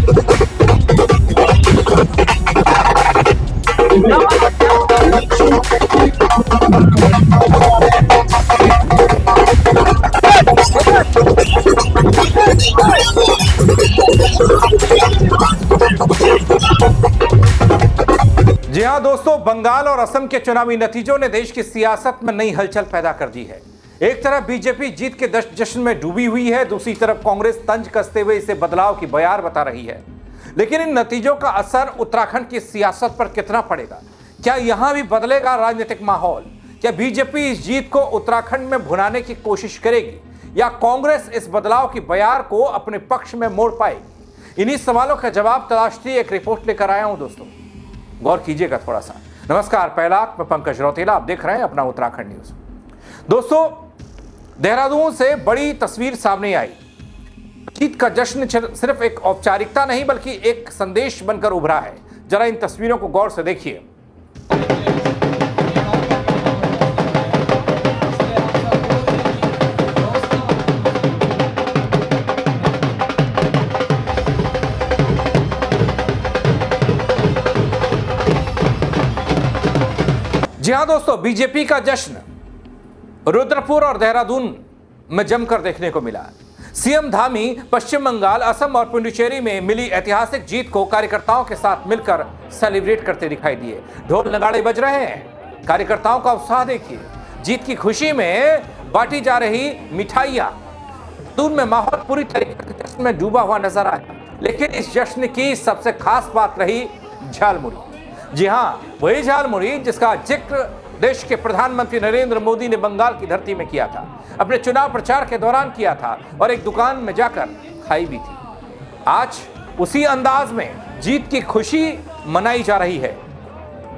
जी हां दोस्तों, बंगाल और असम के चुनावी नतीजों ने देश की सियासत में नई हलचल पैदा कर दी है। एक तरफ बीजेपी जीत के जश्न में डूबी हुई है, दूसरी तरफ कांग्रेस तंज कसते हुए इसे बदलाव की बयार बता रही है। लेकिन इन नतीजों का असर उत्तराखंड की सियासत पर कितना पड़ेगा? क्या यहां भी बदलेगा राजनीतिक माहौल? क्या बीजेपी इस जीत को उत्तराखंड में भुनाने की कोशिश करेगी या कांग्रेस इस बदलाव की बयार को अपने पक्ष में मोड़ पाएगी? इन्हीं सवालों का जवाब तलाशती एक रिपोर्ट लेकर आया हूं दोस्तों, गौर कीजिएगा थोड़ा सा। नमस्कार, पहला मैं पंकज रौतेला, आप देख रहे हैं अपना उत्तराखंड न्यूज। दोस्तों, देहरादून से बड़ी तस्वीर सामने आई। जीत का जश्न सिर्फ एक औपचारिकता नहीं बल्कि एक संदेश बनकर उभरा है। जरा इन तस्वीरों को गौर से देखिए। जी हां दोस्तों, बीजेपी का जश्न रुद्रपुर और देहरादून में जमकर देखने को मिला। सीएम धामी पश्चिम बंगाल, असम और पुडुचेरी में मिली ऐतिहासिक जीत को कार्यकर्ताओं के साथ मिलकर सेलिब्रेट करते दिखाई दिए। ढोल नगाड़े बज रहे हैं, कार्यकर्ताओं का उत्साह देखिए। जीत की खुशी में बांटी जा रही मिठाइयां, दून में माहौल पूरी तरीके से जश्न में डूबा हुआ नजर आया। लेकिन इस जश्न की सबसे खास बात रही झालमुड़ी। जी हां, वही झालमुड़ी जिसका जिक्र देश के प्रधानमंत्री नरेंद्र मोदी ने बंगाल की धरती में किया था, अपने चुनाव प्रचार के दौरान किया था और एक दुकान में जाकर खाई भी थी। आज उसी अंदाज में जीत की खुशी मनाई जा रही है,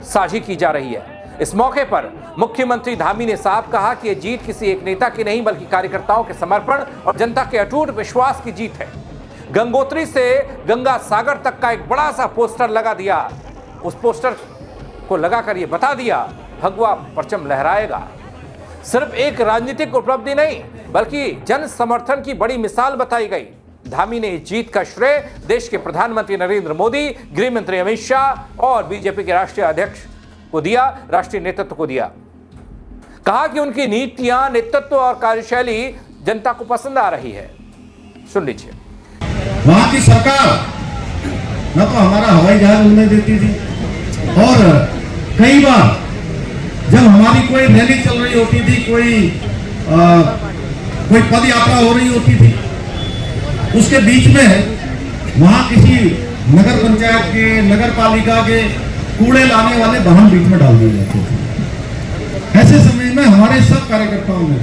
साझी की जा रही है। इस मौके पर मुख्यमंत्री धामी ने साफ कहा कि यह जीत किसी एक नेता की नहीं बल्कि कार्यकर्ताओं के समर्पण और जनता के अटूट विश्वास की जीत है। गंगोत्री से गंगा सागर तक का एक बड़ा सा पोस्टर लगा दिया। उस पोस्टर को लगाकर यह बता दिया, भगवा परचम लहराएगा। सिर्फ एक राजनीतिक उपलब्धि नहीं बल्कि जन समर्थन की बड़ी मिसाल बताई गई। धामी ने इस जीत का श्रेय देश के प्रधानमंत्री नरेंद्र मोदी, गृह मंत्री अमित शाह और बीजेपी के राष्ट्रीय अध्यक्ष को दिया, राष्ट्रीय नेतृत्व को दिया। कहा कि उनकी नीतियां, नेतृत्व और कार्यशैली जनता को पसंद आ रही है। सुन लीजिए। वहां की सरकार न तो हमारा हवाई जहाज उड़ने देती थी और कई बार जब हमारी कोई रैली चल रही होती थी, कोई पद यात्रा हो रही होती थी, उसके बीच में वहां किसी नगर पंचायत के, नगर पालिका के कूड़े लाने वाले वाहन बीच में डाल दिए जाते थे। ऐसे समय में हमारे सब कार्यकर्ताओं ने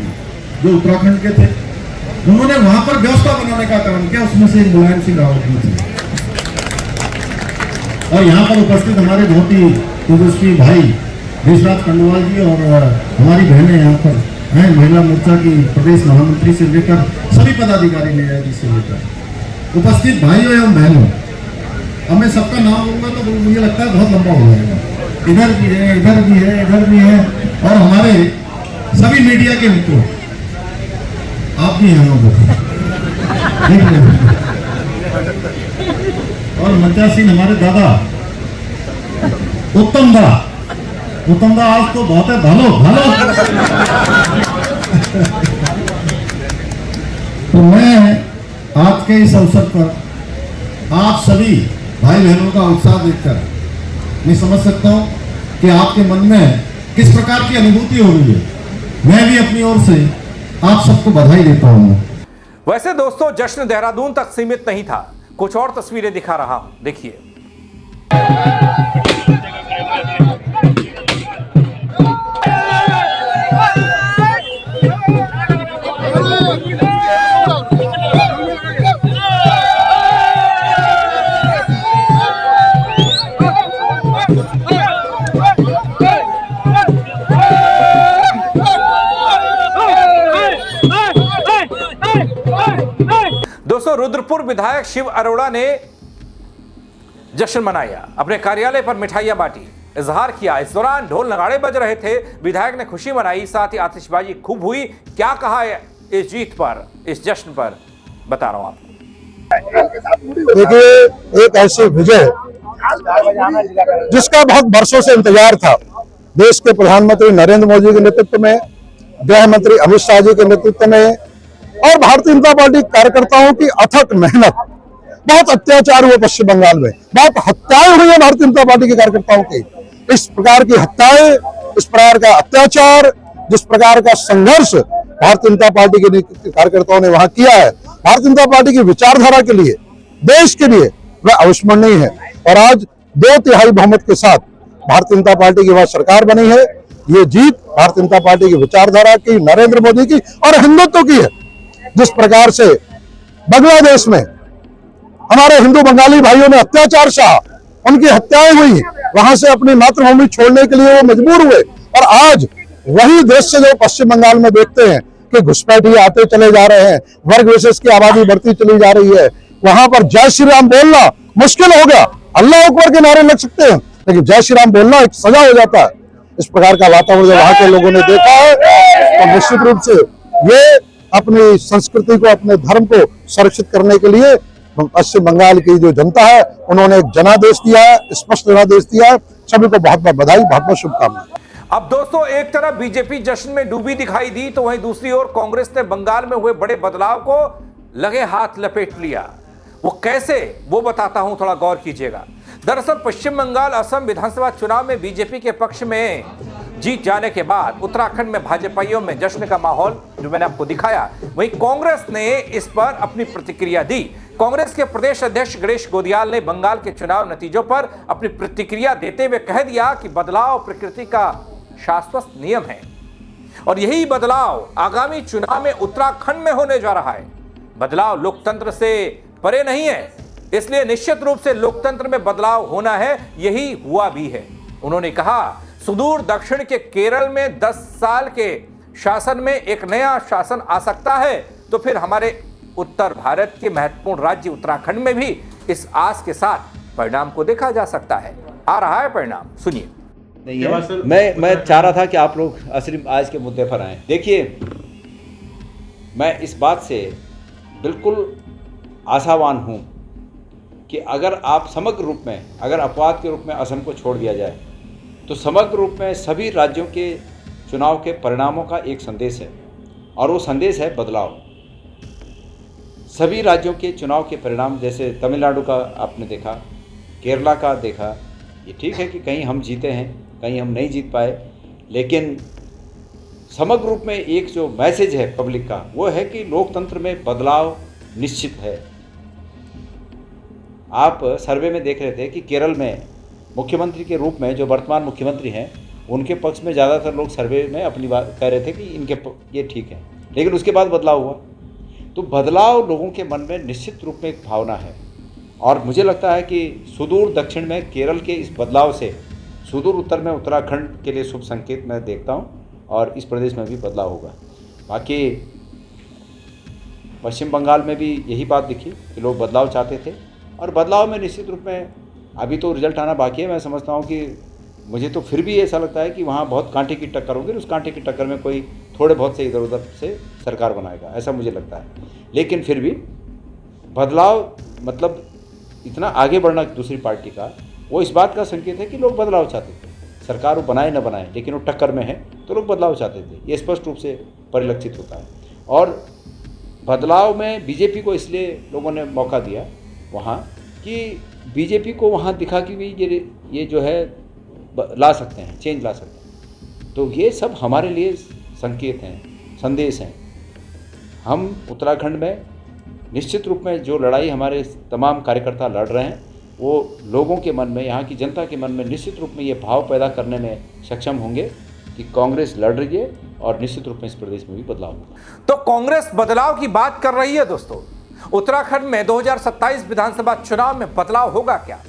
जो उत्तराखंड के थे, उन्होंने वहां पर व्यवस्था बनाने का काम किया। उसमें से मुलायम सिंह रावत भी थे और यहाँ पर उपस्थित हमारे बहुत ही तेजस्वी भाई देशराज खंडवाल जी और हमारी बहनें यहाँ पर हैं, महिला मोर्चा की प्रदेश महामंत्री से लेकर सभी पदाधिकारी न्यायाधीश से लेकर उपस्थित भाइयों एवं बहनों। अब मैं सबका नाम लूंगा तो मुझे लगता है बहुत लंबा हो जाएगा। इधर भी है, इधर भी है, इधर भी है और हमारे सभी मीडिया के मित्रों, आप भी यहाँ और मंचासीन हमारे दादा उत्तम दा आज तो बहुत है। भालो तो मैं आज के इस अवसर पर आप सभी भाई बहनों का उत्साह देखकर मैं समझ सकता हूं कि आपके मन में किस प्रकार की अनुभूति हो रही है। मैं भी अपनी ओर से आप सबको बधाई देता हूं। वैसे दोस्तों, जश्न देहरादून तक सीमित नहीं था। कुछ और तस्वीरें दिखा रहा हूं, देखिए। दोस्तों, रुद्रपुर विधायक शिव अरोड़ा ने जश्न मनाया, अपने कार्यालय पर मिठाइयां बांटी, इजहार किया। इस दौरान ढोल नगाड़े बज रहे थे, विधायक ने खुशी मनाई, साथ ही आतिशबाजी खूब हुई। क्या कहा है इस जीत पर, इस जश्न पर, बता रहा हूं आपको। देखिए, एक ऐसी विजय जिसका बहुत बरसों से इंतजार था, देश के प्रधानमंत्री नरेंद्र मोदी के नेतृत्व में, गृह मंत्री अमित शाह जी के नेतृत्व में और भारतीय जनता पार्टी कार्यकर्ताओं की अथक मेहनत। बहुत अत्याचार हुए पश्चिम बंगाल में, बहुत हत्याएं हुई है भारतीय जनता पार्टी के कार्यकर्ताओं की। इस प्रकार की हत्याएं, इस प्रकार का अत्याचार, जिस प्रकार का संघर्ष भारतीय जनता पार्टी के कार्यकर्ताओं ने वहां किया है, भारतीय जनता पार्टी की विचारधारा के लिए, देश के लिए, वह अविस्मरणीय है। और आज 2/3 बहुमत के साथ भारतीय जनता पार्टी की वह सरकार बनी है। ये जीत भारतीय जनता पार्टी की विचारधारा की, नरेंद्र मोदी की और हिंदुत्व की है। जिस प्रकार से बांग्लादेश में हमारे हिंदू बंगाली भाइयों ने अत्याचार सहा, उनकी हत्याएं हुई, वहां से अपनी मातृभूमि छोड़ने के लिए वो मजबूर हुए, और आज वही दृश्य जो पश्चिम बंगाल में देखते हैं कि घुसपैठिए आते चले जा रहे हैं, वर्ग विशेष की आबादी बढ़ती चली जा रही है, वहां पर जय श्री राम बोलना मुश्किल हो गया। अल्लाह अकबर के नारे लग सकते हैं, लेकिन जय श्री राम बोलना एक सजा हो जाता है। इस प्रकार का वातावरण वहां के लोगों ने देखा है, तो निश्चित रूप से ये अपनी संस्कृति को, अपने धर्म को सुरक्षित करने के लिए पश्चिम बंगाल की जो जनता है, उन्होंने एक जनादेश दिया है, स्पष्ट जनादेश दिया है। सभी को बहुत बहुत बधाई, बहुत बहुत शुभकामनाएं। अब दोस्तों, एक तरफ बीजेपी जश्न में डूबी दिखाई दी, तो वहीं दूसरी ओर कांग्रेस ने बंगाल में हुए बड़े बदलाव को लगे हाथ लपेट लिया। वो कैसे, वो बताता हूं, थोड़ा गौर कीजिएगा। दरअसल पश्चिम बंगाल असम विधानसभा चुनाव में बीजेपी के पक्ष में जीत जाने के बाद उत्तराखंड में भाजपाइयों में जश्न का माहौल जो मैंने आपको दिखाया, वहीं कांग्रेस ने इस पर अपनी प्रतिक्रिया दी। कांग्रेस के प्रदेश अध्यक्ष गणेश गोदियाल ने बंगाल के चुनाव नतीजों पर अपनी प्रतिक्रिया देते हुए कह दिया कि बदलाव प्रकृति का शाश्वत नियम है और यही बदलाव आगामी चुनाव में उत्तराखंड में होने जा रहा है। बदलाव लोकतंत्र से परे नहीं है, इसलिए निश्चित रूप से लोकतंत्र में बदलाव होना है, यही हुआ भी है। उन्होंने कहा, सुदूर दक्षिण के केरल में 10 साल के शासन में एक नया शासन आ सकता है, तो फिर हमारे उत्तर भारत के महत्वपूर्ण राज्य उत्तराखंड में भी इस आस के साथ परिणाम को देखा जा सकता है। आ रहा है परिणाम, सुनिए। नहीं है, मैं चाह रहा था कि आप लोग असली आज के मुद्दे पर आएं। देखिए, मैं इस बात से बिल्कुल आशावान हूं कि अगर आप समग्र रूप में, अगर अपवाद के रूप में असम को छोड़ दिया जाए, तो समग्र रूप में सभी राज्यों के चुनाव के परिणामों का एक संदेश है, और वो संदेश है बदलाव। सभी राज्यों के चुनाव के परिणाम, जैसे तमिलनाडु का आपने देखा, केरला का देखा, ये ठीक है कि कहीं हम जीते हैं, कहीं हम नहीं जीत पाए, लेकिन समग्र रूप में एक जो मैसेज है पब्लिक का, वो है कि लोकतंत्र में बदलाव निश्चित है। आप सर्वे में देख रहे थे कि केरल में मुख्यमंत्री के रूप में जो वर्तमान मुख्यमंत्री हैं, उनके पक्ष में ज़्यादातर लोग सर्वे में अपनी बात कह रहे थे कि इनके ये ठीक है, लेकिन उसके बाद बदलाव हुआ। तो बदलाव लोगों के मन में निश्चित रूप में एक भावना है, और मुझे लगता है कि सुदूर दक्षिण में केरल के इस बदलाव से सुदूर उत्तर में उत्तराखंड के लिए शुभ संकेत मैं देखता हूँ, और इस प्रदेश में भी बदलाव होगा। बाकी पश्चिम बंगाल में भी यही बात दिखी कि लोग बदलाव चाहते थे, और बदलाव में निश्चित रूप में अभी तो रिजल्ट आना बाकी है। मैं समझता हूँ कि मुझे तो फिर भी ऐसा लगता है कि वहाँ बहुत कांटे की टक्कर होगी, उस कांटे की टक्कर में कोई थोड़े बहुत से इधर उधर से सरकार बनाएगा, ऐसा मुझे लगता है। लेकिन फिर भी बदलाव मतलब इतना आगे बढ़ना दूसरी पार्टी का, वो इस बात का संकेत है कि लोग बदलाव चाहते थे। सरकार वो बनाए न बनाए, लेकिन वो टक्कर में है तो लोग बदलाव चाहते थे, ये स्पष्ट रूप से परिलक्षित होता है। और बदलाव में बीजेपी को इसलिए लोगों ने मौका दिया वहाँ कि बीजेपी को वहाँ दिखा कि भी ये जो है ला सकते हैं, चेंज ला सकते हैं। तो ये सब हमारे लिए संकेत हैं, संदेश हैं। हम उत्तराखंड में निश्चित रूप में जो लड़ाई हमारे तमाम कार्यकर्ता लड़ रहे हैं, वो लोगों के मन में, यहाँ की जनता के मन में निश्चित रूप में ये भाव पैदा करने में सक्षम होंगे कि कांग्रेस लड़ रही है और निश्चित रूप में इस प्रदेश में भी बदलाव होगा। तो कांग्रेस बदलाव की बात कर रही है दोस्तों। उत्तराखंड में 2027 विधानसभा चुनाव में बदलाव होगा क्या,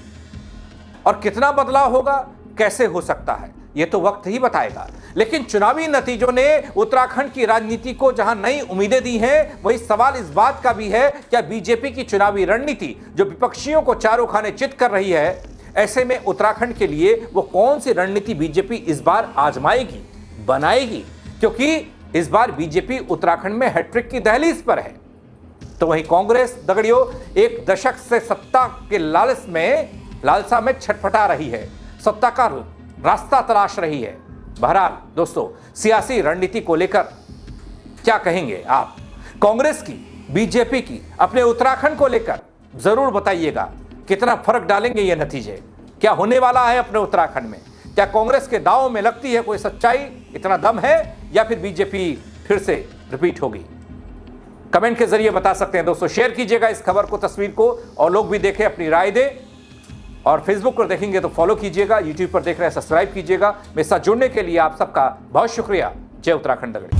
और कितना बदलाव होगा, कैसे हो सकता है, ये तो वक्त ही बताएगा। लेकिन चुनावी नतीजों ने उत्तराखंड की राजनीति को जहां नई उम्मीदें दी हैं, वही सवाल इस बात का भी है, क्या बीजेपी की चुनावी रणनीति जो विपक्षियों को चारों खाने चित कर रही है, ऐसे में उत्तराखंड के लिए वो कौन सी रणनीति बीजेपी इस बार आजमाएगी, बनाएगी, क्योंकि इस बार बीजेपी उत्तराखंड में हैट्रिक की दहलीज पर है। तो वहीं कांग्रेस दगड़ियों एक दशक से सत्ता के लालसा में छटपटा रही है, सत्ता का रास्ता तलाश रही है। बहरहाल दोस्तों, सियासी रणनीति को लेकर क्या कहेंगे आप? कांग्रेस की, बीजेपी की, अपने उत्तराखंड को लेकर जरूर बताइएगा। कितना फर्क डालेंगे ये नतीजे? क्या होने वाला है अपने उत्तराखंड में? क्या कांग्रेस के दांव में लगती है कोई सच्चाई, इतना दम है, या फिर बीजेपी फिर से रिपीट होगी? कमेंट के जरिए बता सकते हैं दोस्तों। शेयर कीजिएगा इस खबर को, तस्वीर को, और लोग भी देखें, अपनी राय दें। और फेसबुक पर देखेंगे तो फॉलो कीजिएगा, यूट्यूब पर देख रहे हैं सब्सक्राइब कीजिएगा। मेरे साथ जुड़ने के लिए आप सबका बहुत शुक्रिया। जय उत्तराखंड दगड़ी।